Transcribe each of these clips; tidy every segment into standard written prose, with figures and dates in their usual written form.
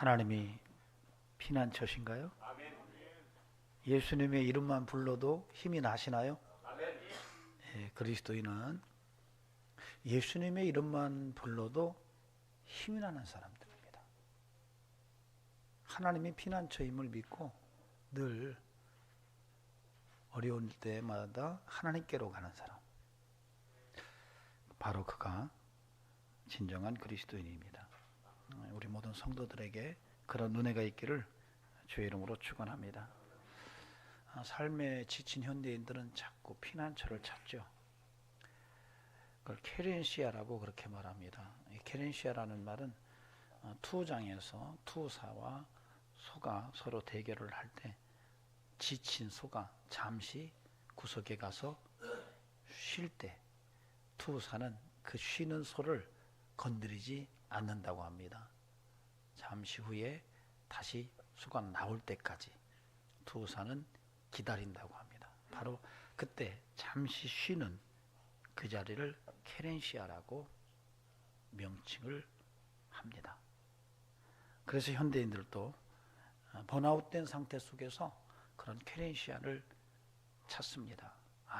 하나님이 피난처신가요? 예수님의 이름만 불러도 힘이 나시나요? 예, 그리스도인은 예수님의 이름만 불러도 힘이 나는 사람들입니다. 하나님이 피난처임을 믿고 늘 어려운 때마다 하나님께로 가는 사람, 바로 그가 진정한 그리스도인입니다. 우리 모든 성도들에게 그런 은혜가 있기를 주의 이름으로 축원합니다. 삶에 지친 현대인들은 자꾸 피난처를 찾죠. 그걸 케렌시아라고 그렇게 말합니다. 이 케렌시아라는 말은 투장에서 투사와 소가 서로 대결을 할 때 지친 소가 잠시 구석에 가서 쉴 때 투사는 그 쉬는 소를 건드리지 않는다고 합니다. 잠시 후에 다시 소가 나올 때까지 투사는 기다린다고 합니다. 바로 그때 잠시 쉬는 그 자리를 케렌시아라고 명칭을 합니다. 그래서 현대인들도 번아웃된 상태 속에서 그런 케렌시아를 찾습니다.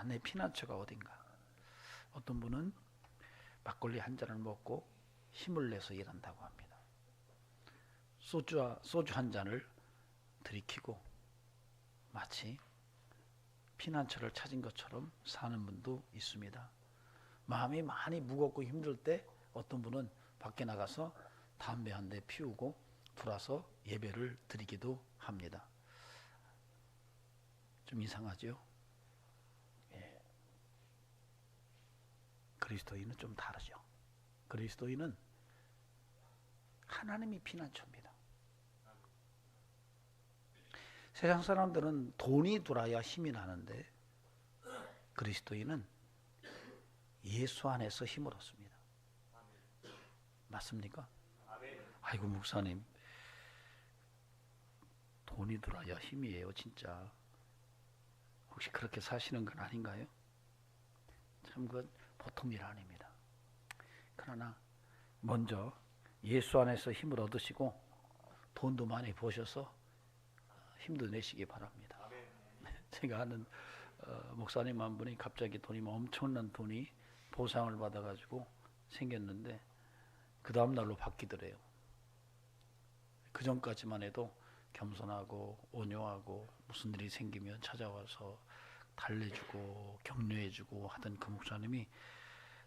내 피난처가 어딘가. 어떤 분은 막걸리 한 잔을 먹고 힘을 내서 일한다고 합니다. 소주 한 잔을 들이키고 마치 피난처를 찾은 것처럼 사는 분도 있습니다. 마음이 많이 무겁고 힘들 때 어떤 분은 밖에 나가서 담배 한 대 피우고 돌아서 예배를 드리기도 합니다. 좀 이상하죠? 예. 그리스도인은 좀 다르죠. 그리스도인은 하나님이 피난처입니다. 세상 사람들은 돈이 들어야 힘이 나는데 그리스도인은 예수 안에서 힘을 얻습니다. 맞습니까? 아이고 목사님, 돈이 들어야 힘이에요 진짜. 혹시 그렇게 사시는 건 아닌가요? 참 그건 보통 일 아닙니다. 그러나 먼저 예수 안에서 힘을 얻으시고 돈도 많이 버셔서 힘도 내시기 바랍니다. 제가 아는 목사님 한 분이 갑자기 엄청난 돈이 보상을 받아가지고 생겼는데 그 다음날로 바뀌더래요. 그 전까지만 해도 겸손하고 온유하고 무슨 일이 생기면 찾아와서 달래주고 격려해주고 하던 그 목사님이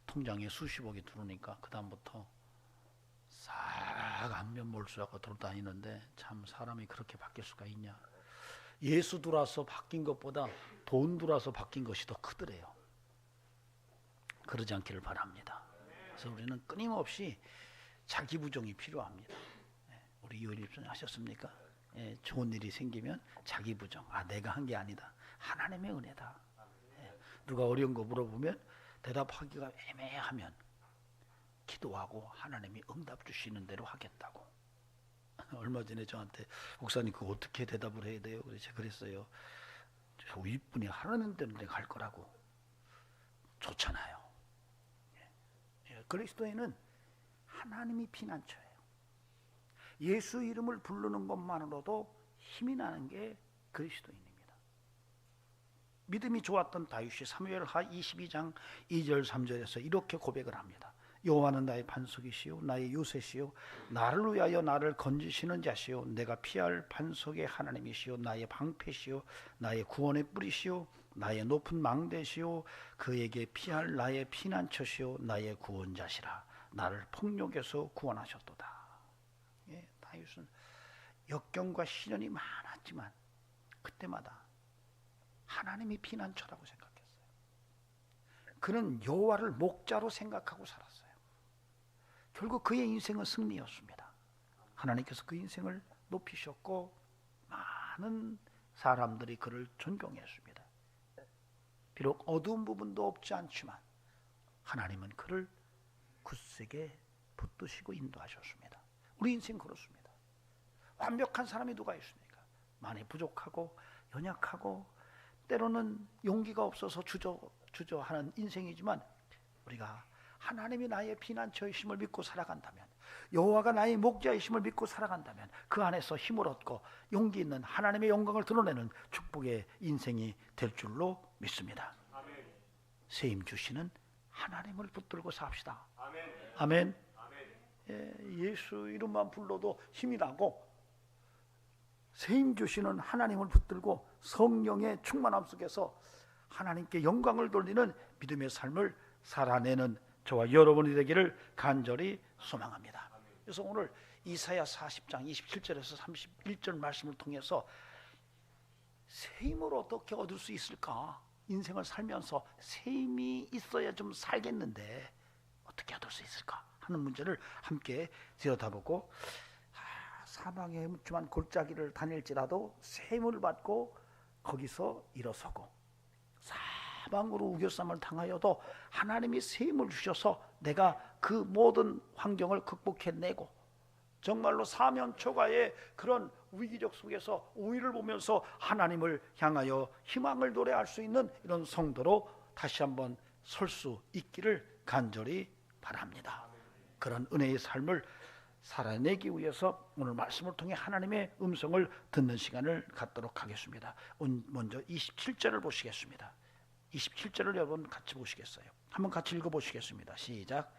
통장에 수십억이 들어오니까 그 다음부터 싹 안면 몰수하고 돌아다니는데 참 사람이 그렇게 바뀔 수가 있냐. 예수 들어와서 바뀐 것보다 돈 들어와서 바뀐 것이 더 크더래요. 그러지 않기를 바랍니다. 그래서 우리는 끊임없이 자기 부정이 필요합니다. 우리 이효리 집사님 하셨습니까? 좋은 일이 생기면 자기 부정. 내가 한 게 아니다. 하나님의 은혜다. 누가 어려운 거 물어보면 대답하기가 애매하면 기도하고 하나님이 응답 주시는 대로 하겠다고. 얼마 전에 저한테 목사님 그거 어떻게 대답을 해야 돼요? 그래서 그랬어요. 저 윗분이 하나님 때문에 갈 거라고. 좋잖아요. 그리스도인은 하나님이 피난처예요. 예수 이름을 부르는 것만으로도 힘이 나는 게 그리스도인입니다. 믿음이 좋았던 다윗이 사무엘하 22장 2절 3절에서 이렇게 고백을 합니다. 여호와는 나의 반석이시요 나의 요새시요 나를 위하여 나를 건지시는 자시요 내가 피할 반석의 하나님이시요 나의 방패시요 나의 구원의 뿌리시요 나의 높은 망대시요 그에게 피할 나의 피난처시요 나의 구원자시라. 나를 폭력에서 구원하셨도다. 다윗은 역경과 시련이 많았지만 그때마다 하나님이 피난처라고 생각했어요. 그는 여호와를 목자로 생각하고 살았어요. 결국 그의 인생은 승리였습니다. 하나님께서 그 인생을 높이셨고 많은 사람들이 그를 존경했습니다. 비록 어두운 부분도 없지 않지만 하나님은 그를 굳세게 붙드시고 인도하셨습니다. 우리 인생 그렇습니다. 완벽한 사람이 누가 있습니까? 많이 부족하고 연약하고 때로는 용기가 없어서 주저하는 인생이지만 우리가 하나님이 나의 피난처이심을 믿고 살아간다면 여호와가 나의 목자이심을 믿고 살아간다면 그 안에서 힘을 얻고 용기 있는 하나님의 영광을 드러내는 축복의 인생이 될 줄로 믿습니다. 새 힘 주시는 하나님을 붙들고 삽시다. 아멘. 예수 이름만 불러도 힘이 나고 새 힘 주시는 하나님을 붙들고 성령의 충만함 속에서 하나님께 영광을 돌리는 믿음의 삶을 살아내는 저와 여러분이 되기를 간절히 소망합니다. 그래서 오늘 이사야 40장 27절에서 31절 말씀을 통해서 새 힘을 어떻게 얻을 수 있을까? 인생을 살면서 새 힘이 있어야 좀 살겠는데 어떻게 얻을 수 있을까 하는 문제를 함께 들여다보고, 사방에 묻지만 골짜기를 다닐지라도 새 힘을 받고 거기서 일어서고, 사방으로 우겨쌈을 당하여도 하나님이 새 힘을 주셔서 내가 그 모든 환경을 극복해내고 정말로 사면초가의 그런 위기적 속에서 우위를 보면서 하나님을 향하여 희망을 노래할 수 있는 이런 성도로 다시 한번 설 수 있기를 간절히 바랍니다. 그런 은혜의 삶을 살아내기 위해서 오늘 말씀을 통해 하나님의 음성을 듣는 시간을 갖도록 하겠습니다. 먼저 27절을 보시겠습니다. 27절을 여러분 같이 보시겠어요? 한번 같이 읽어보시겠습니다. 시작.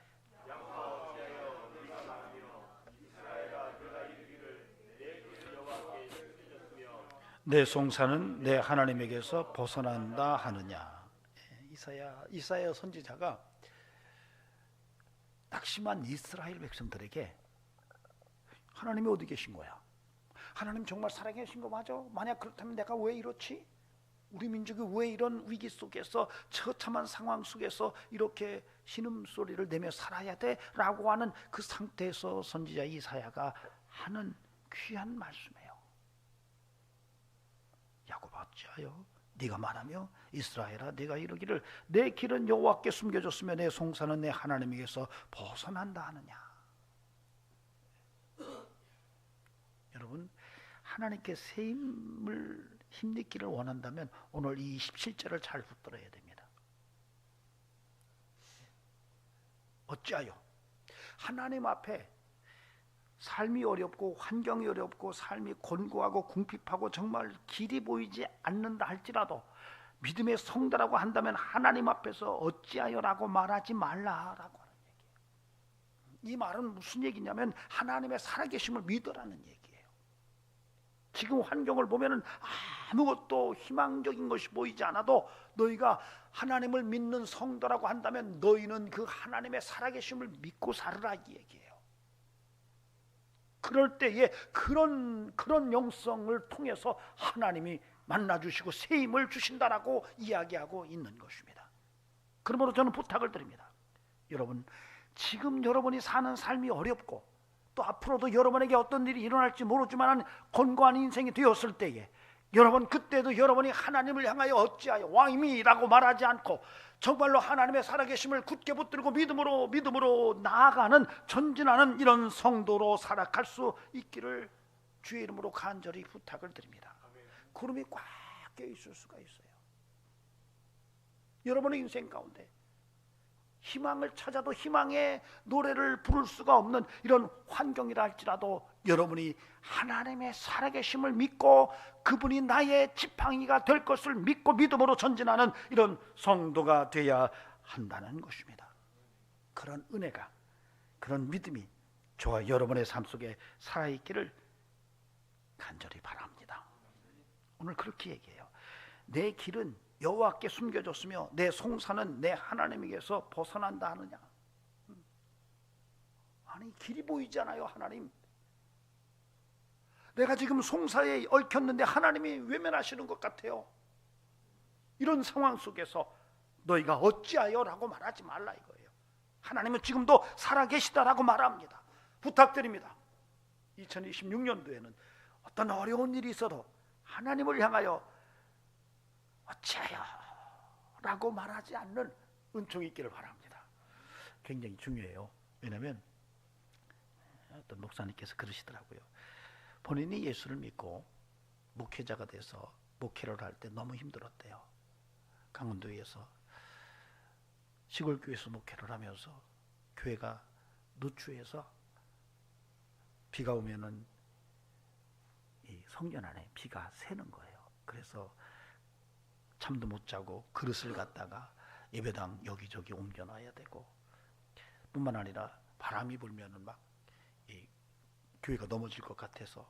내 송사는 내 하나님에게서 벗어난다 하느냐. 이사야 선지자가 낙심한 이스라엘 백성들에게 하나님이 어디 계신 거야? 하나님 정말 살아계신 거 맞아? 만약 그렇다면 내가 왜 이렇지? 우리 민족이 왜 이런 위기 속에서 처참한 상황 속에서 이렇게 신음소리를 내며 살아야 돼? 라고 하는 그 상태에서 선지자 이사야가 하는 귀한 말씀이에요. 야곱아 어찌하여 네가 말하며 이스라엘아 네가 이르기를 내 길은 여호와께 숨겨졌으며 내 송사는 내 하나님에게서 벗어난다 하느냐. 여러분, 하나님께 새 힘을 힘입기를 원한다면 오늘 이 27절을 잘 붙들어야 됩니다. 어찌하여 하나님 앞에 삶이 어렵고 환경이 어렵고 삶이 곤고하고 궁핍하고 정말 길이 보이지 않는다 할지라도 믿음의 성도라고 한다면 하나님 앞에서 어찌하여라고 말하지 말라라고 하는 얘기예요. 이 말은 무슨 얘기냐면 하나님의 살아계심을 믿으라는 얘기예요. 지금 환경을 보면은 아무것도 희망적인 것이 보이지 않아도 너희가 하나님을 믿는 성도라고 한다면 너희는 그 하나님의 살아계심을 믿고 살으라 이 얘기예요. 그럴 때에 그런 영성을 통해서 하나님이 만나주시고 새 힘을 주신다라고 이야기하고 있는 것입니다. 그러므로 저는 부탁을 드립니다. 여러분, 지금 여러분이 사는 삶이 어렵고 또 앞으로도 여러분에게 어떤 일이 일어날지 모르지만 곤고한 인생이 되었을 때에 여러분, 그때도 여러분이 하나님을 향하여 어찌하여 왕임이라고 말하지 않고 정말로 하나님의 살아계심을 굳게 붙들고 믿음으로 나아가는 전진하는 이런 성도로 살아갈 수 있기를 주의 이름으로 간절히 부탁을 드립니다. 구름이 꽉 껴있을 수가 있어요. 여러분의 인생 가운데 희망을 찾아도 희망의 노래를 부를 수가 없는 이런 환경이라 할지라도 여러분이 하나님의 살아계심을 믿고 그분이 나의 지팡이가 될 것을 믿고 믿음으로 전진하는 이런 성도가 되어야 한다는 것입니다. 그런 은혜가, 그런 믿음이 저와 여러분의 삶 속에 살아있기를 간절히 바랍니다. 오늘 그렇게 얘기해요. 내 길은 여호와께 숨겨졌으며 내 송사는 내 하나님에게서 벗어난다 하느냐. 아니, 길이 보이잖아요. 하나님, 내가 지금 송사에 얽혔는데 하나님이 외면하시는 것 같아요. 이런 상황 속에서 너희가 어찌하여 라고 말하지 말라 이거예요. 하나님은 지금도 살아계시다라고 말합니다. 부탁드립니다. 2026년도에는 어떤 어려운 일이 있어도 하나님을 향하여 어찌하여 라고 말하지 않는 은총이 있기를 바랍니다. 굉장히 중요해요. 왜냐하면 어떤 목사님께서 그러시더라고요. 본인이 예수를 믿고 목회자가 돼서 목회를 할 때 너무 힘들었대요. 강원도에서 시골교회에서 목회를 하면서 교회가 누추해서 비가 오면은 이 성전 안에 비가 새는 거예요. 그래서 잠도 못 자고 그릇을 갖다가 예배당 여기저기 옮겨놔야 되고, 뿐만 아니라 바람이 불면은 막 이 교회가 넘어질 것 같아서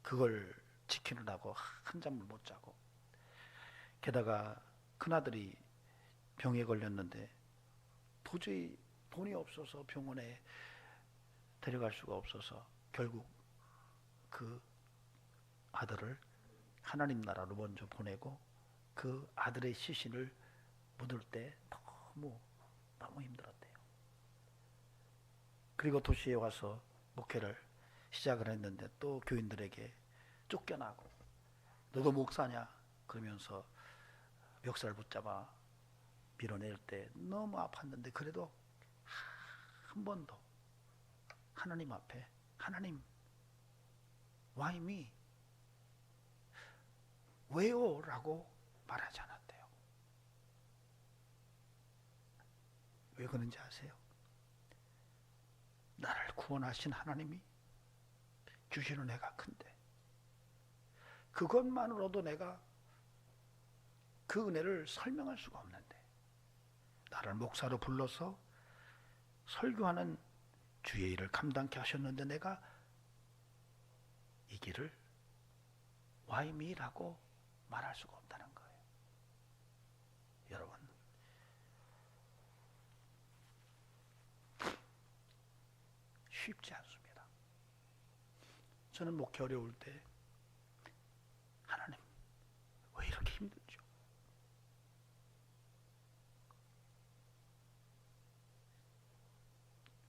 그걸 지키느라고 한잠을 못 자고, 게다가 큰아들이 병에 걸렸는데 도저히 돈이 없어서 병원에 데려갈 수가 없어서 결국 그 아들을 하나님 나라로 먼저 보내고 그 아들의 시신을 묻을 때 너무 힘들었대요. 그리고 도시에 와서 목회를 시작을 했는데 또 교인들에게 쫓겨나고, 너도 목사냐 그러면서 멱살 붙잡아 밀어낼 때 너무 아팠는데, 그래도 한 번도 하나님 앞에 하나님 why me? 왜요? 라고 말하지 않았대요. 왜 그런지 아세요? 나를 구원하신 하나님이 주시는 애가 큰데 그것만으로도 내가 그 은혜를 설명할 수가 없는데, 나를 목사로 불러서 설교하는 주의 일을 감당케 하셨는데 내가 이 길을 why me라고 말할 수가 없다는 거예요. 여러분, 쉽지 않습니다. 저는 목회 어려울 때 하나님 왜 이렇게 힘들죠?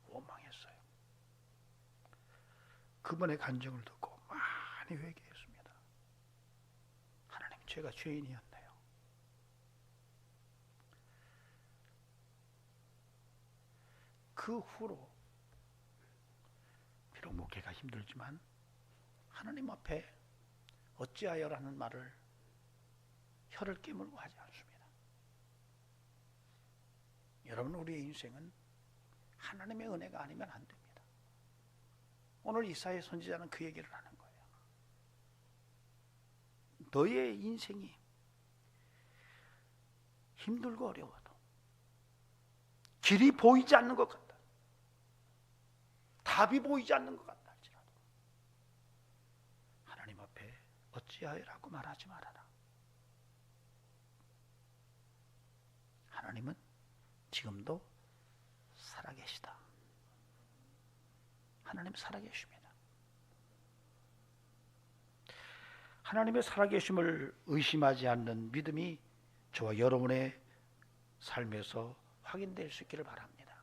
원망했어요. 그분의 간증을 듣고 많이 회개했습니다. 하나님, 제가 죄인이었네요. 그 후로 비록 목회가 힘들지만 하나님 앞에 어찌하여라는 말을 혀를 깨물고 하지 않습니다. 여러분, 우리의 인생은 하나님의 은혜가 아니면 안 됩니다. 오늘 이사야 선지자는 그 얘기를 하는 거예요. 너의 인생이 힘들고 어려워도, 길이 보이지 않는 것 같다, 답이 보이지 않는 것 같다 할지라도 하나님 앞에 어찌하여라고 말하지 말아라. 하나님은 지금도 살아계시다. 하나님 살아계십니다. 하나님의 살아계심을 의심하지 않는 믿음이 저와 여러분의 삶에서 확인될 수 있기를 바랍니다.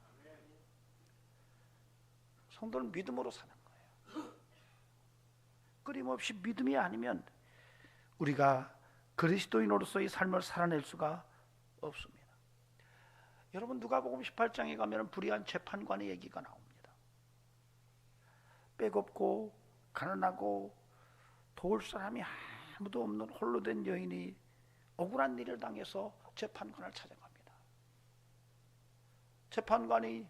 성도는 믿음으로 사는 거예요. 끊임없이 믿음이 아니면 우리가 그리스도인으로서의 삶을 살아낼 수가 없습니다. 여러분, 누가복음 18장에 가면 불의한 재판관의 얘기가 나옵니다. 빼곡고 가난하고 도울 사람이 아무도 없는 홀로 된 여인이 억울한 일을 당해서 재판관을 찾아갑니다. 재판관이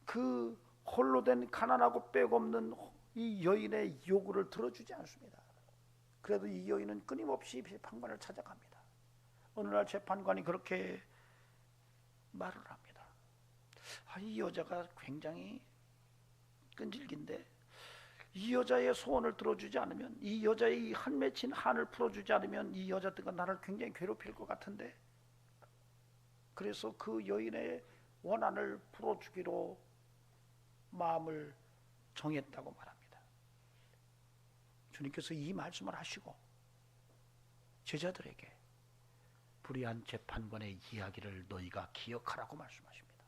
그 홀로 된 가난하고 빼곡없는 이 여인의 요구를 들어주지 않습니다. 그래도 이 여인은 끊임없이 재판관을 찾아갑니다. 어느 날 재판관이 그렇게 말을 합니다. 이 여자가 굉장히 끈질긴데 이 여자의 소원을 들어주지 않으면, 이 여자의 한 맺힌 한을 풀어주지 않으면 이 여자가 나를 굉장히 괴롭힐 것 같은데, 그래서 그 여인의 원한을 풀어주기로 마음을 정했다고 말합니다. 주님께서 이 말씀을 하시고 제자들에게 불의한 재판관의 이야기를 너희가 기억하라고 말씀하십니다.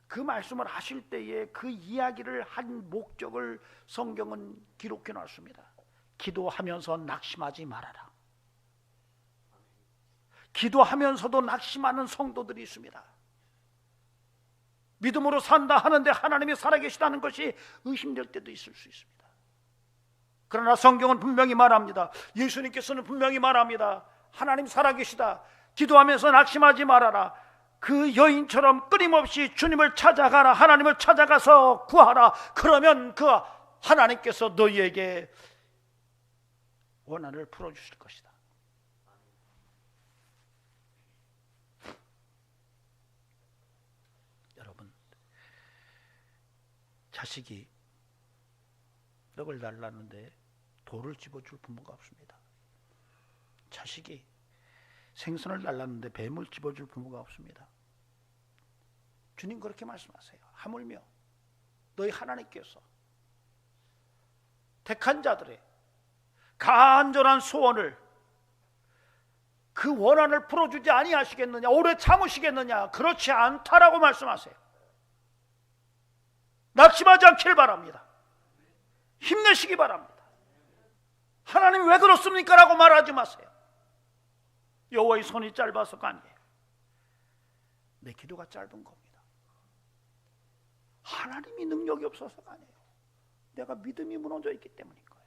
그 말씀을 하실 때에 그 이야기를 한 목적을 성경은 기록해 놨습니다. 기도하면서 낙심하지 말아라. 기도하면서도 낙심하는 성도들이 있습니다. 믿음으로 산다 하는데 하나님이 살아계시다는 것이 의심될 때도 있을 수 있습니다. 그러나 성경은 분명히 말합니다. 예수님께서는 분명히 말합니다. 하나님 살아계시다. 기도하면서 낙심하지 말아라. 그 여인처럼 끊임없이 주님을 찾아가라, 하나님을 찾아가서 구하라. 그러면 그 하나님께서 너희에게 원한을 풀어주실 것이다. 여러분, 자식이 떡을 달라는데 돌을 집어줄 부모가 없습니다. 자식이 생선을 달라는데 뱀을 집어줄 부모가 없습니다. 주님 그렇게 말씀하세요. 하물며 너희 하나님께서 택한 자들의 간절한 소원을, 그 원한을 풀어주지 아니하시겠느냐, 오래 참으시겠느냐? 그렇지 않다라고 말씀하세요. 낙심하지 않길 바랍니다. 힘내시기 바랍니다. 하나님 왜 그렇습니까? 라고 말하지 마세요. 여호와의 손이 짧아서가 아니에요. 내 기도가 짧은 겁니다. 하나님이 능력이 없어서가 아니에요. 내가 믿음이 무너져 있기 때문인 거예요.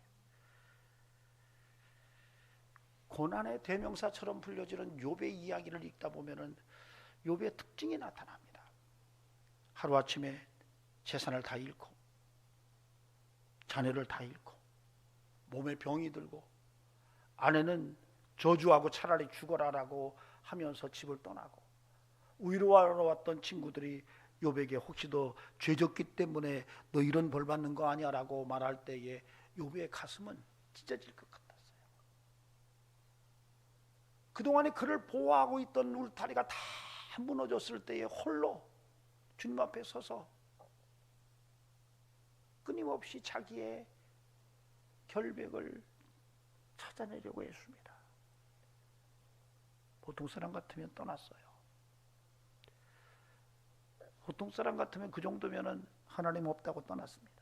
고난의 대명사처럼 불려지는 욥의 이야기를 읽다 보면은 욥의 특징이 나타납니다. 하루아침에 재산을 다 잃고 자녀를 다 잃고 몸에 병이 들고 아내는 저주하고 차라리 죽어라라고 하면서 집을 떠나고, 위로하러 왔던 친구들이 욥에게 혹시 너 죄졌기 때문에 너 이런 벌 받는 거 아니야 라고 말할 때에 욥의 가슴은 찢어질 것 같았어요. 그동안에 그를 보호하고 있던 울타리가 다 무너졌을 때에 홀로 주님 앞에 서서 끊임없이 자기의 결백을 찾아내려고 했습니다. 보통 사람 같으면 떠났어요. 보통 사람 같으면 그 정도면은 하나님 없다고 떠났습니다.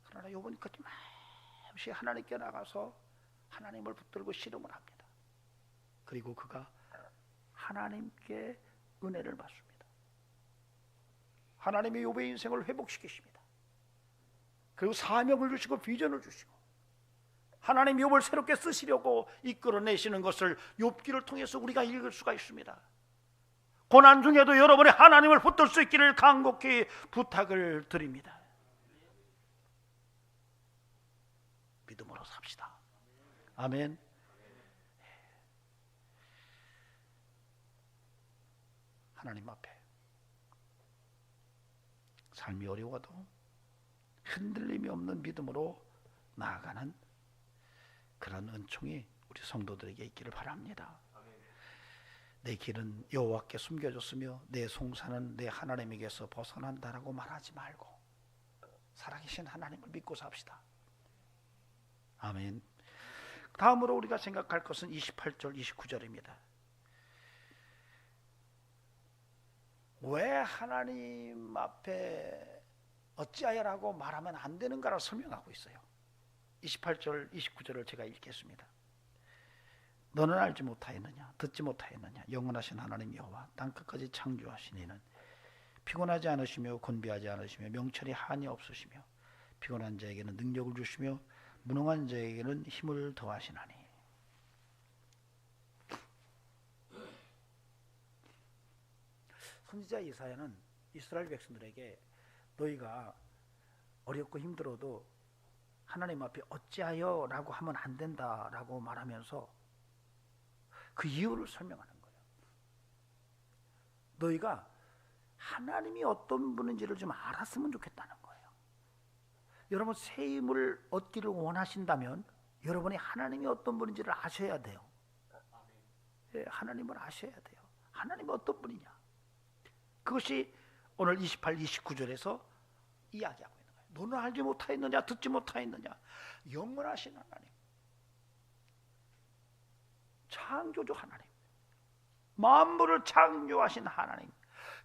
그러나 욥은 끊임없이 하나님께 나가서 하나님을 붙들고 씨름을 합니다. 그리고 그가 하나님께 은혜를 받습니다. 하나님이 욥의 인생을 회복시키십니다. 그리고 사명을 주시고 비전을 주시고 하나님 욥을 새롭게 쓰시려고 이끌어내시는 것을 욥기를 통해서 우리가 읽을 수가 있습니다. 고난 중에도 여러분이 하나님을 붙들 수 있기를 간곡히 부탁을 드립니다. 믿음으로 삽시다. 아멘. 하나님 앞에 삶이 어려워도 흔들림이 없는 믿음으로 나아가는 그런 은총이 우리 성도들에게 있기를 바랍니다. 내 길은 여호와께 숨겨졌으며 내 송사는 내 하나님에게서 벗어난다라고 말하지 말고 살아계신 하나님을 믿고 삽시다. 아멘. 다음으로 우리가 생각할 것은 28절 29절입니다. 왜 하나님 앞에 어찌하여라고 말하면 안 되는가를 설명하고 있어요. 28절 29절을 제가 읽겠습니다. 너는 알지 못하였느냐, 듣지 못하였느냐, 영원하신 하나님 여호와 땅끝까지 창조하신 이는 피곤하지 않으시며 곤비하지 않으시며 명철이 한이 없으시며 피곤한 자에게는 능력을 주시며 무능한 자에게는 힘을 더하시나니. 선지자 이사야는 이스라엘 백성들에게 너희가 어렵고 힘들어도 하나님 앞에 어찌하여 라고 하면 안 된다라고 말하면서 그 이유를 설명하는 거예요. 너희가 하나님이 어떤 분인지를 좀 알았으면 좋겠다는 거예요. 여러분 새 힘을 얻기를 원하신다면 여러분이 하나님이 어떤 분인지를 아셔야 돼요. 예, 하나님을 아셔야 돼요. 하나님이 어떤 분이냐. 그것이 오늘 28, 29절에서 이야기하고 있는 거예요. 너는 알지 못하였느냐, 듣지 못하였느냐. 영원하신 하나님, 창조주 하나님, 만물을 창조하신 하나님,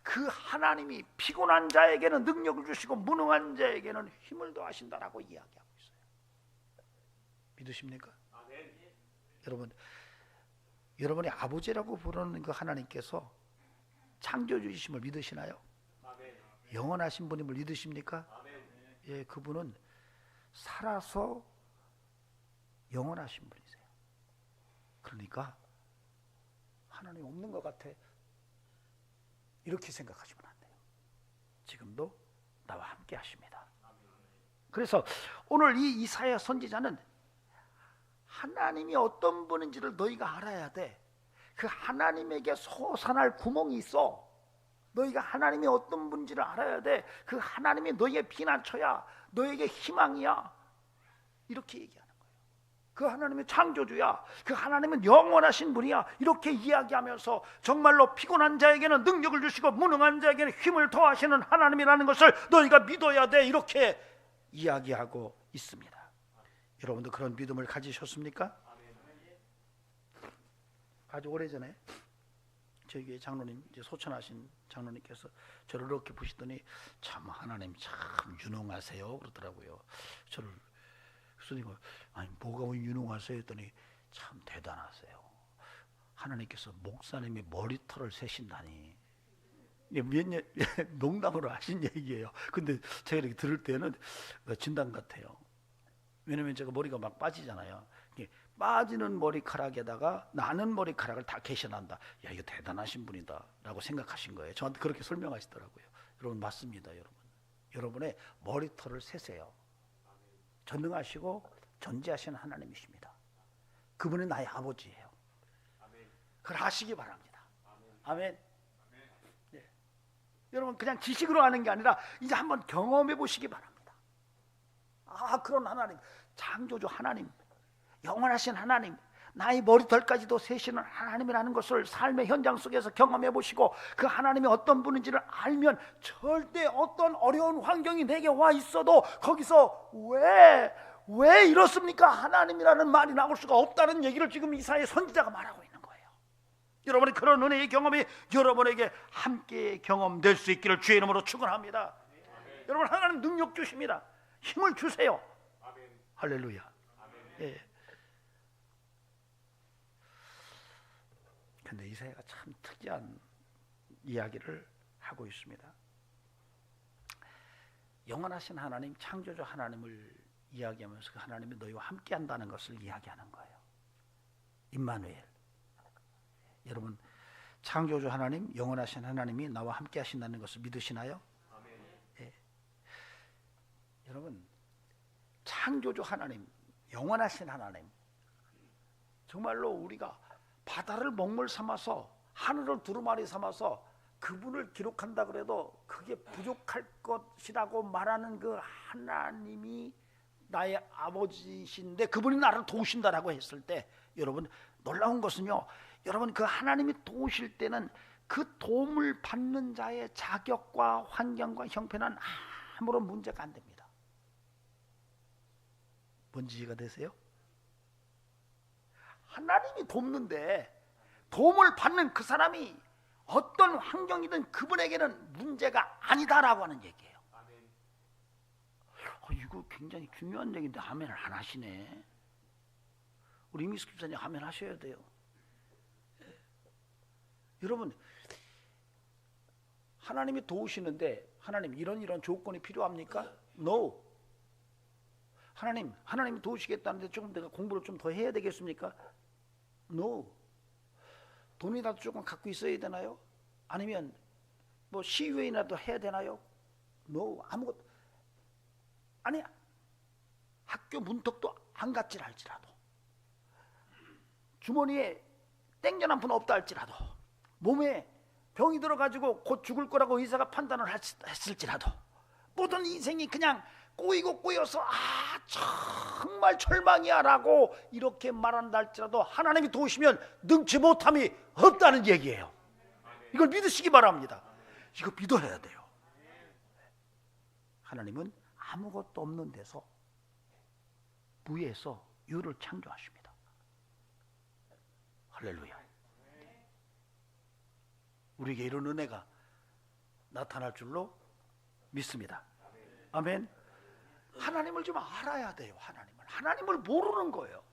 그 하나님이 피곤한 자에게는 능력을 주시고 무능한 자에게는 힘을 더하신다라고 이야기하고 있어요. 믿으십니까? 아멘. 여러분이 아버지라고 부르는 그 하나님께서 창조주이심을 믿으시나요? 아멘. 영원하신 분임을 믿으십니까? 아멘. 예, 그분은 살아서 영원하신 분이세요. 그러니까 하나님 없는 것 같아. 이렇게 생각하시면 안 돼요. 지금도 나와 함께 하십니다. 그래서 오늘 이 이사야 선지자는 하나님이 어떤 분인지를 너희가 알아야 돼. 그 하나님에게 솟아날 구멍이 있어. 너희가 하나님이 어떤 분인지를 알아야 돼. 그 하나님이 너희의 피난처야, 너에게 희망이야. 이렇게 얘기하는 거예요. 그 하나님이 창조주야, 그 하나님은 영원하신 분이야. 이렇게 이야기하면서 정말로 피곤한 자에게는 능력을 주시고 무능한 자에게는 힘을 더하시는 하나님이라는 것을 너희가 믿어야 돼. 이렇게 이야기하고 있습니다. 여러분도 그런 믿음을 가지셨습니까? 아주 오래전에 저희 교회 장로님, 이제 소천하신 장로님께서 저를 이렇게 보시더니 참 하나님 참 유능하세요 그러더라고요. 저를 그래서 아니 뭐가 유능하세요 했더니 참 대단하세요. 하나님께서 목사님의 머리털을 세신다니. 몇 년 농담으로 하신 얘기예요. 근데 제가 이렇게 들을 때는 진담 같아요. 왜냐면 제가 머리가 막 빠지잖아요. 빠지는 머리카락에다가 나는 머리카락을 다 개셔난다. 야, 이거 대단하신 분이다 라고 생각하신 거예요. 저한테 그렇게 설명하시더라고요. 여러분 맞습니다. 여러분의 머리털을 세세요. 전능하시고 전지하시는 하나님이십니다. 그분이 나의 아버지예요. 그걸 아시기 바랍니다. 아멘. 네. 여러분 그냥 지식으로 아는 게 아니라 이제 한번 경험해 보시기 바랍니다. 아, 그런 하나님, 창조주 하나님, 영원하신 하나님, 나의 머리털까지도 세시는 하나님이라는 것을 삶의 현장 속에서 경험해 보시고 그 하나님이 어떤 분인지를 알면 절대 어떤 어려운 환경이 내게 와 있어도 거기서 왜 이렇습니까? 하나님이라는 말이 나올 수가 없다는 얘기를 지금 이사야 선지자가 말하고 있는 거예요. 여러분의 그런 은혜의 경험이 여러분에게 함께 경험될 수 있기를 주의 이름으로 축원합니다. 여러분 하나님 능력 주십니다. 힘을 주세요. 할렐루야. 예. 근데 이사야가 참 특이한 이야기를 하고 있습니다. 영원하신 하나님, 창조주 하나님을 이야기하면서 그 하나님이 너희와 함께 한다는 것을 이야기하는 거예요. 임마누엘. 여러분 창조주 하나님, 영원하신 하나님이 나와 함께 하신다는 것을 믿으시나요? 예. 여러분 창조주 하나님, 영원하신 하나님, 정말로 우리가 바다를 먹물 삼아서 하늘을 두루마리 삼아서 그분을 기록한다 그래도 그게 부족할 것이라고 말하는 그 하나님이 나의 아버지신데 그분이 나를 도우신다라고 했을 때 여러분 놀라운 것은요, 여러분 그 하나님이 도우실 때는 그 도움을 받는 자의 자격과 환경과 형편은 아무런 문제가 안 됩니다. 뭔지 이해가 되세요? 하나님이 돕는데 도움을 받는 그 사람이 어떤 환경이든 그분에게는 문제가 아니다라고 하는 얘기예요. 이거 굉장히 중요한 얘기인데 아멘을 안 하시네. 우리 이미숙 집사님 아멘 하셔야 돼요. 여러분 하나님이 도우시는데 하나님 이런 조건이 필요합니까? No. 하나님이 도우시겠다는데 조금 내가 공부를 좀 더 해야 되겠습니까? No. 돈이라도 조금 갖고 있어야 되나요? 아니면 뭐 시유회라도 해야 되나요? No. 아무것도 아니야. 학교 문턱도 안 갔지 할지라도, 주머니에 땡전 한 푼 없다 할지라도, 몸에 병이 들어가지고 곧 죽을 거라고 의사가 판단을 했을지라도, 모든 인생이 그냥 꼬이고 꼬여서 정말 절망이야 라고 이렇게 말한다 할지라도 하나님이 도우시면 능치 못함이 없다는 얘기예요. 이걸 믿으시기 바랍니다. 이거 믿어야 돼요. 하나님은 아무것도 없는 데서 무에서 유를 창조하십니다. 할렐루야. 우리에게 이런 은혜가 나타날 줄로 믿습니다. 아멘. 하나님을 좀 알아야 돼요. 하나님을 모르는 거예요.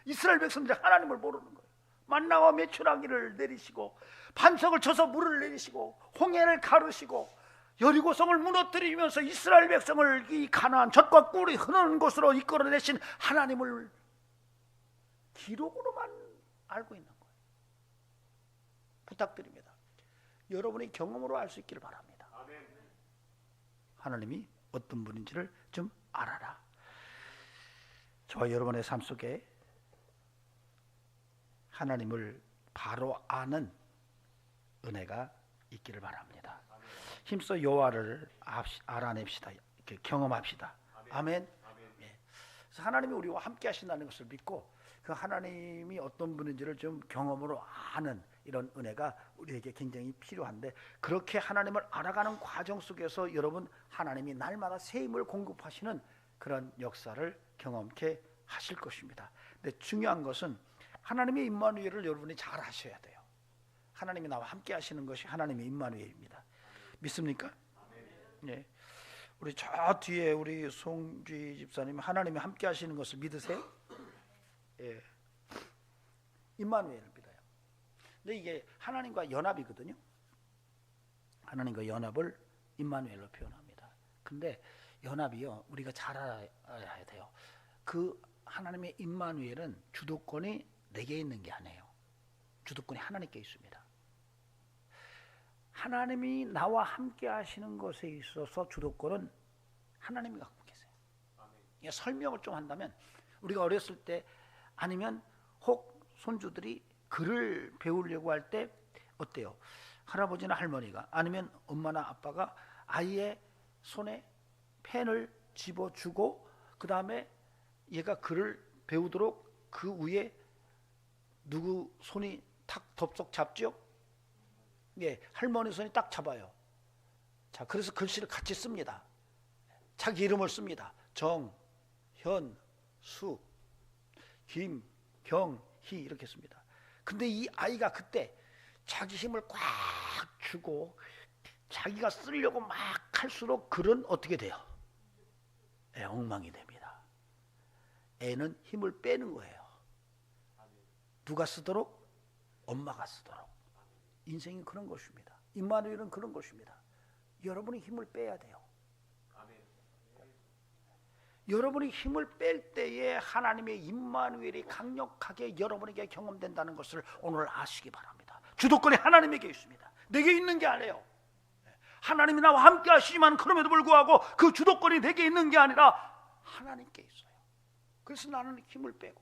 이스라엘 백성들이 하나님을 모르는 거예요. 만나와 메추라기를 내리시고 반석을 쳐서 물을 내리시고 홍해를 가르시고 여리고성을 무너뜨리면서 이스라엘 백성을 이 가나안 젖과 꿀이 흐르는 곳으로 이끌어내신 하나님을 기록으로만 알고 있는 거예요. 부탁드립니다. 여러분이 경험으로 알 수 있기를 바랍니다. 하나님이 어떤 분인지를 좀 알아라. 저와 여러분의 삶 속에 하나님을 바로 아는 은혜가 있기를 바랍니다. 힘써 여호와를 알아냅시다. 경험합시다. 아멘. 예. 그래서 하나님이 우리와 함께 하신다는 것을 믿고 그 하나님이 어떤 분인지를 좀 경험으로 아는 이런 은혜가 우리에게 굉장히 필요한데, 그렇게 하나님을 알아가는 과정 속에서 여러분 하나님이 날마다 새 힘을 공급하시는 그런 역사를 경험케 하실 것입니다. 근데 중요한 것은 하나님의 임마누엘을 여러분이 잘 아셔야 돼요. 하나님이 나와 함께 하시는 것이 하나님의 임마누엘입니다. 믿습니까? 예. 우리 저 뒤에 우리 송주희 집사님, 하나님이 함께 하시는 것을 믿으세요? 예. 임마누엘을 믿어요. 근데 이게 하나님과 연합이거든요. 하나님과 연합을 임마누엘로 표현합니다. 근데 연합이요, 우리가 잘 알아야 돼요. 그 하나님의 임마누엘은 주도권이 내게 있는 게 아니에요. 주도권이 하나님께 있습니다. 하나님이 나와 함께 하시는 것에 있어서 주도권은 하나님이 갖고 계세요. 설명을 좀 한다면, 우리가 어렸을 때 아니면 혹 손주들이 글을 배우려고 할 때 어때요? 할아버지나 할머니가 아니면 엄마나 아빠가 아이의 손에 펜을 집어주고 그 다음에 얘가 글을 배우도록 그 위에 누구 손이 탁 덥석 잡죠? 예, 할머니 손이 딱 잡아요. 자, 그래서 글씨를 같이 씁니다. 자기 이름을 씁니다. 정, 현, 수, 김, 경, 희 이렇게 씁니다. 근데 이 아이가 그때 자기 힘을 꽉 주고 자기가 쓰려고 막 할수록 글은 어떻게 돼요? 엉망이 됩니다. 애는 힘을 빼는 거예요. 누가 쓰도록? 엄마가 쓰도록. 인생이 그런 것입니다. 임마누엘은 그런 것입니다. 여러분이 힘을 빼야 돼요. 여러분이 힘을 뺄 때에 하나님의 임마누엘이 강력하게 여러분에게 경험된다는 것을 오늘 아시기 바랍니다. 주도권이 하나님에게 있습니다. 내게 있는 게 아니에요. 하나님이 나와 함께 하시지만 그럼에도 불구하고 그 주도권이 내게 있는 게 아니라 하나님께 있어요. 그래서 나는 힘을 빼고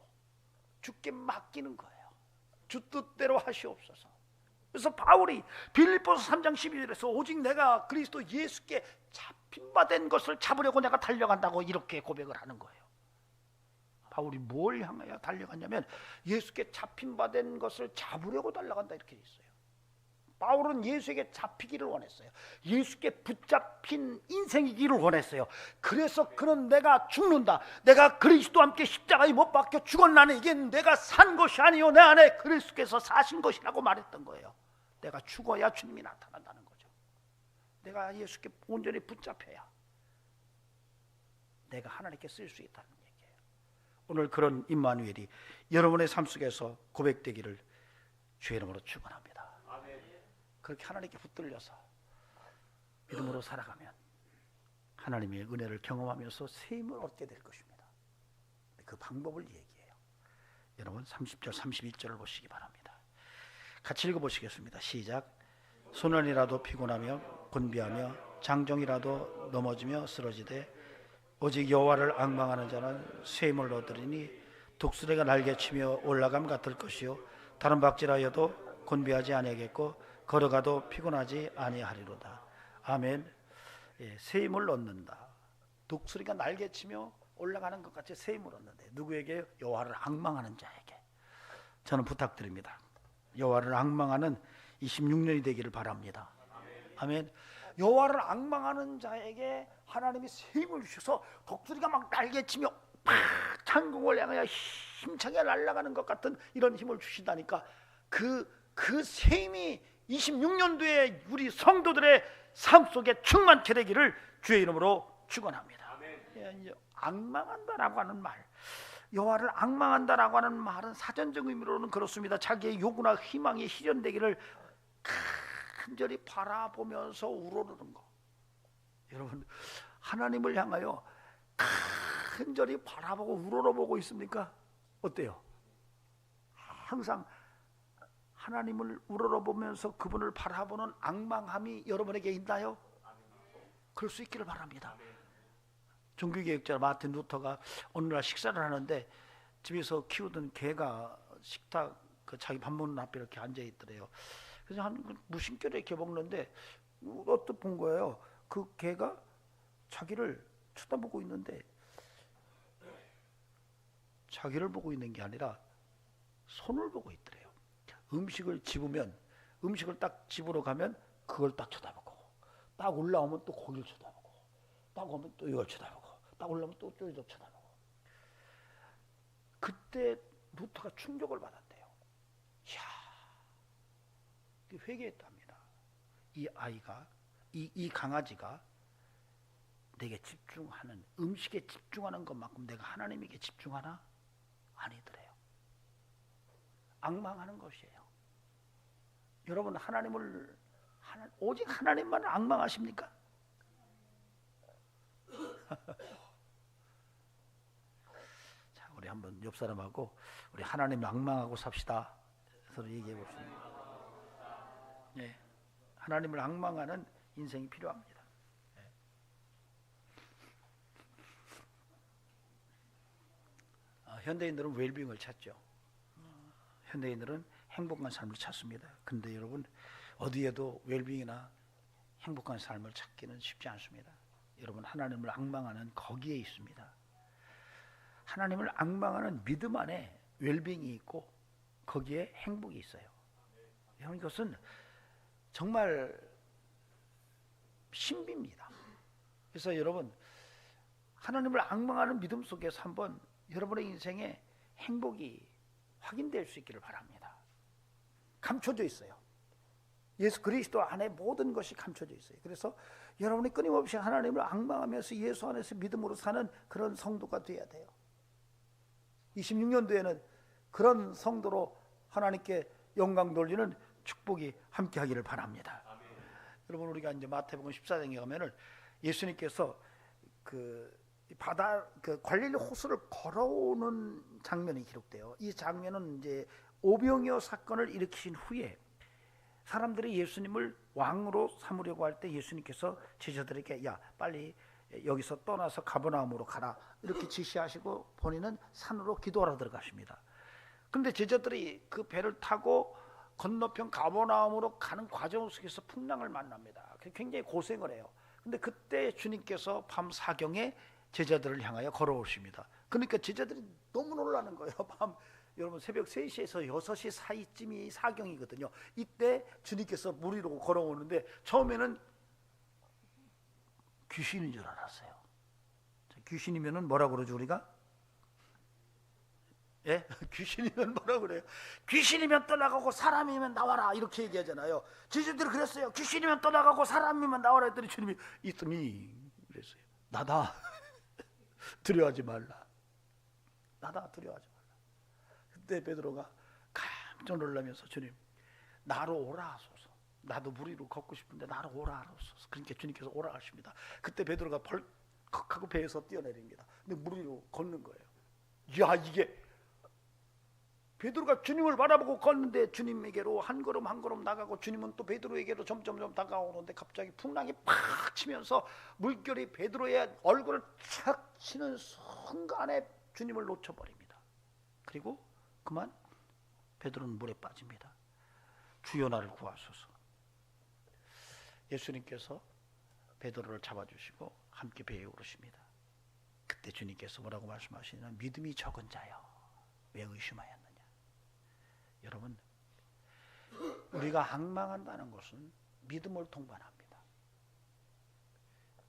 주께 맡기는 거예요. 주 뜻대로 하시옵소서. 그래서 바울이 빌립보서 3장 12절에서 오직 내가 그리스도 예수께 잡힌 바 된 것을 잡으려고 내가 달려간다고 이렇게 고백을 하는 거예요. 바울이 뭘 향하여 달려갔냐면 예수께 잡힌 바 된 것을 잡으려고 달려간다 이렇게 있어요. 바울은 예수에게 잡히기를 원했어요. 예수께 붙잡힌 인생이기를 원했어요. 그래서 그는 내가 죽는다, 내가 그리스도와 함께 십자가에 못 박혀 죽었나니 이게 내가 산 것이 아니요 내 안에 그리스도께서 사신 것이라고 말했던 거예요. 내가 죽어야 주님이 나타난다는 거죠. 내가 예수께 온전히 붙잡혀야 내가 하나님께 쓸 수 있다는 얘기예요. 오늘 그런 임마누엘이 여러분의 삶 속에서 고백되기를 주의 이름으로 축원합니다. 그렇게 하나님께 붙들려서 믿음으로 살아가면 하나님의 은혜를 경험하면서 새 힘을 얻게 될 것입니다. 그 방법을 얘기해요. 여러분 30절 31절을 보시기 바랍니다. 같이 읽어보시겠습니다. 시작. 소년이라도 피곤하며 곤비하며 장정이라도 넘어지며 쓰러지되 오직 여호와를 앙망하는 자는 새 힘을 얻으리니 독수리가 날개치며 올라감 같을 것이요 다른 박질하여도 곤비하지 아니하겠고 걸어가도 피곤하지 아니하리로다. 아멘. 예, 새 힘을 얻는다. 독수리가 날개치며 올라가는 것 같이 새 힘을 얻는데 누구에게? 여호와를 앙망하는 자에게. 저는 부탁드립니다. 여호와를 앙망하는 26년이 되기를 바랍니다. 아멘. 여호와를 앙망하는 자에게 하나님이 새 힘을 주셔서 독수리가 막 날개치며 팍 창공을 향하여 힘차게 날아가는 것 같은 이런 힘을 주신다니까 그 새 힘이 26년도에 우리 성도들의 삶 속에 충만케 되기를 주의 이름으로 축원합니다. 앙망한다라고 하는 말, 여호와를 앙망한다라고 하는 말은 사전적 의미로는 그렇습니다. 자기의 요구나 희망이 실현되기를 간절히 바라보면서 우러르는 거. 여러분 하나님을 향하여 간절히 바라보고 우러러보고 있습니까? 어때요? 항상 하나님을 우러러보면서 그분을 바라보는 앙망함이 여러분에게 있나요? 그럴 수 있기를 바랍니다. 종교개혁자 마틴 루터가 어느 날 식사를 하는데 집에서 키우던 개가 식탁 자기 밥 먹는 앞에 이렇게 앉아 있더래요. 그래서 한 무심결에 이렇게 먹는데 어떻게 본 거예요. 그 개가 자기를 쳐다보고 있는데 자기를 보고 있는 게 아니라 손을 보고 있더래요. 음식을 집으면 음식을 딱 집으러 가면 그걸 딱 쳐다보고 딱 올라오면 또 고기를 쳐다보고 딱 오면 또 이걸 쳐다보고 딱 올라오면 또 이걸 쳐다보고. 그때 루터가 충격을 받았대요. 이야, 회개했답니다. 이 아이가 이 강아지가 내게 집중하는 음식에 집중하는 것만큼 내가 하나님에게 집중하나? 아니더래요. 앙망하는 것이에요. 여러분 하나님을 오직 하나님만 앙망하십니까? 자, 우리 한번 옆 사람하고 우리 하나님을 앙망하고 삽시다. 서로 얘기해 봅시다. 네, 하나님을 앙망하는 인생이 필요합니다. 네. 현대인들은 웰빙을 찾죠. 현대인들은 행복한 삶을 찾습니다. 근데 여러분 어디에도 웰빙이나 행복한 삶을 찾기는 쉽지 않습니다. 여러분 하나님을 앙망하는 거기에 있습니다. 하나님을 앙망하는 믿음 안에 웰빙이 있고 거기에 행복이 있어요. 이것은 정말 신비입니다. 그래서 여러분 하나님을 앙망하는 믿음 속에서 한번 여러분의 인생에 행복이 확인될 수 있기를 바랍니다. 감춰져 있어요. 예수 그리스도 안에 모든 것이 감춰져 있어요. 그래서 여러분이 끊임없이 하나님을 앙망하면서 예수 안에서 믿음으로 사는 그런 성도가 되어야 돼요. 26년도에는 그런 성도로 하나님께 영광 돌리는 축복이 함께하기를 바랍니다. 아멘. 여러분 우리가 이제 마태복음 14장에 가면은 예수님께서 그 바다 그 갈릴리 호수를 걸어오는 장면이 기록돼요. 이 장면은 이제 오병이어 사건을 일으키신 후에 사람들이 예수님을 왕으로 삼으려고 할 때 예수님께서 제자들에게 야 빨리 여기서 떠나서 가버나움으로 가라 이렇게 지시하시고 본인은 산으로 기도하러 들어가십니다. 그런데 제자들이 그 배를 타고 건너편 가버나움으로 가는 과정 속에서 풍랑을 만납니다. 굉장히 고생을 해요. 근데 그때 주님께서 밤 사경에 제자들을 향하여 걸어오십니다. 그러니까 제자들이 너무 놀라는 거예요. 밤 여러분 새벽 3시에서 6시 사이쯤이 사경이거든요. 이때 주님께서 물 위로 걸어오는데 처음에는 귀신인 줄 알았어요. 귀신이면은 뭐라고 그러죠 우리가? 예? 귀신이면 뭐라고 그래요? 귀신이면 떠나가고 사람이면 나와라 이렇게 얘기하잖아요. 제자들이 그랬어요. 귀신이면 떠나가고 사람이면 나와라 했더니 주님이 있더니 그랬어요. 나다. 두려워하지 말라. 나다. 두려워하지 말라. 그때 베드로가 깜짝 놀라면서 주님 나로 오라 하소서. 나도 물 위로 걷고 싶은데 나로 오라 하소서. 그러니까 주님께서 오라 하십니다. 그때 베드로가 벌컥 하고 배에서 뛰어내립니다. 근데 물 위로 걷는 거예요. 야 이게 베드로가 주님을 바라보고 걷는데 주님에게로 한 걸음 한 걸음 나가고 주님은 또 베드로에게로 점점점 다가오는데 갑자기 풍랑이 팍 치면서 물결이 베드로의 얼굴을 착 치는 순간에 주님을 놓쳐버립니다. 그리고 그만 베드로는 물에 빠집니다. 주여 나를 구하소서. 예수님께서 베드로를 잡아주시고 함께 배에 오르십니다. 그때 주님께서 뭐라고 말씀하시냐면 믿음이 적은 자여 왜 의심하였느냐. 여러분 우리가 앙망한다는 것은 믿음을 동반합니다.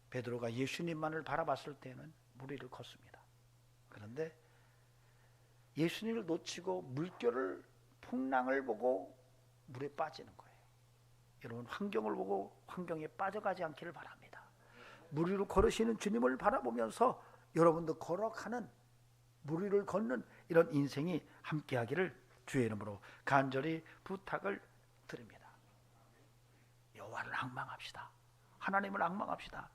베드로가 예수님만을 바라봤을 때는 물 위를 걷습니다. 그런데 예수님을 놓치고 물결을 풍랑을 보고 물에 빠지는 거예요. 여러분 환경을 보고 환경에 빠져가지 않기를 바랍니다. 물 위로 걸으시는 주님을 바라보면서 여러분도 걸어가는 물 위를 걷는 이런 인생이 함께하기를 주의 이름으로 간절히 부탁을 드립니다. 여호와를 앙망합시다. 하나님을 앙망합시다.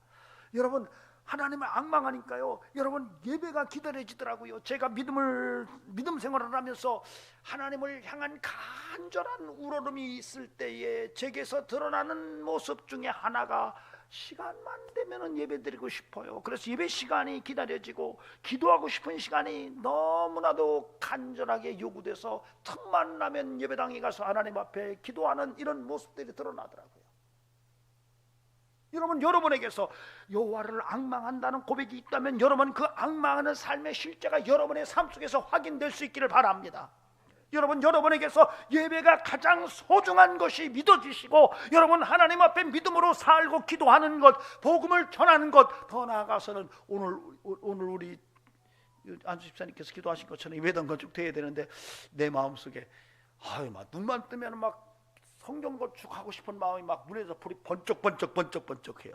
여러분 하나님을 앙망하니까요, 여러분 예배가 기다려지더라고요. 제가 믿음 생활을 하면서 하나님을 향한 간절한 우러름이 있을 때에 제게서 드러나는 모습 중에 하나가 시간만 되면은 예배 드리고 싶어요. 그래서 예배 시간이 기다려지고 기도하고 싶은 시간이 너무나도 간절하게 요구돼서 틈만 나면 예배당에 가서 하나님 앞에 기도하는 이런 모습들이 드러나더라고요. 여러분, 여러분에게서 여호와를 앙망한다는 고백이 있다면 여러분 그 앙망하는 삶의 실제가 여러분의 삶 속에서 확인될 수 있기를 바랍니다. 여러분, 여러분에게서 예배가 가장 소중한 것이 믿어지시고 여러분 하나님 앞에 믿음으로 살고 기도하는 것, 복음을 전하는 것, 더 나아가서는 오늘 우리 안수 집사님께서 기도하신 것처럼 예배당 건축돼야 되는데 내 마음속에 막 눈만 뜨면 막 성경 건축하고 싶은 마음이 막 문에서 불이 번쩍번쩍해요.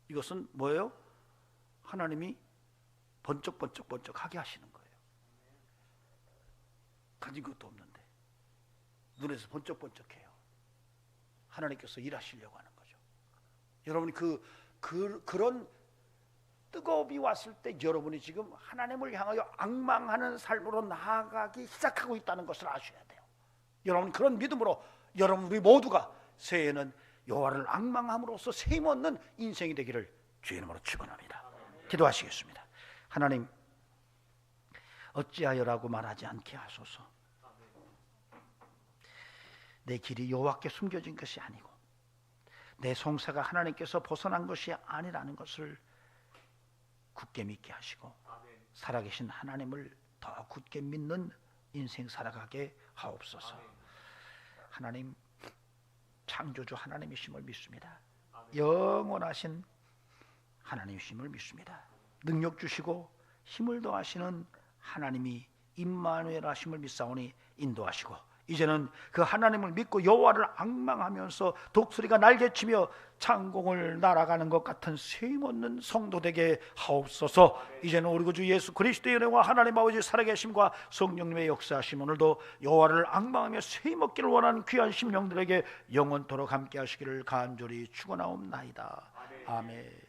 이것은 뭐예요? 하나님이 번쩍번쩍하게 하시는 거예요. 가진 것도 없는데 눈에서 번쩍번쩍해요. 하나님께서 일하시려고 하는 거죠. 여러분이 그런 뜨거움이 왔을 때 여러분이 지금 하나님을 향하여 앙망하는 삶으로 나아가기 시작하고 있다는 것을 아셔야 돼요. 여러분, 그런 믿음으로 여러분 우리 모두가 새해에는 여호와를 앙망함으로써 셈없는 인생이 되기를 주의 이름으로 축원합니다. 기도하시겠습니다. 하나님, 어찌하여라고 말하지 않게 하소서. 내 길이 여호와께 숨겨진 것이 아니고 내 송사가 하나님께서 벗어난 것이 아니라는 것을 굳게 믿게 하시고 살아계신 하나님을 더 굳게 믿는 인생 살아가게 하옵소서. 하나님, 창조주 하나님이심을 믿습니다. 영원하신 하나님이심을 믿습니다. 능력 주시고 힘을 더하시는 하나님이 임마누엘 하심을 믿사오니 인도하시고 이제는 그 하나님을 믿고 여호와를 앙망하면서 독수리가 날개치며 창공을 날아가는 것 같은 셈없는 성도 되게 하옵소서. 이제는 우리 구주 예수 그리스도의 은혜와 하나님 아버지 살아계심과 성령님의 역사하심 오늘도 여호와를 앙망하며 셈없기를 원하는 귀한 심령들에게 영원토록 함께 하시기를 간절히 축원하옵나이다. 아멘.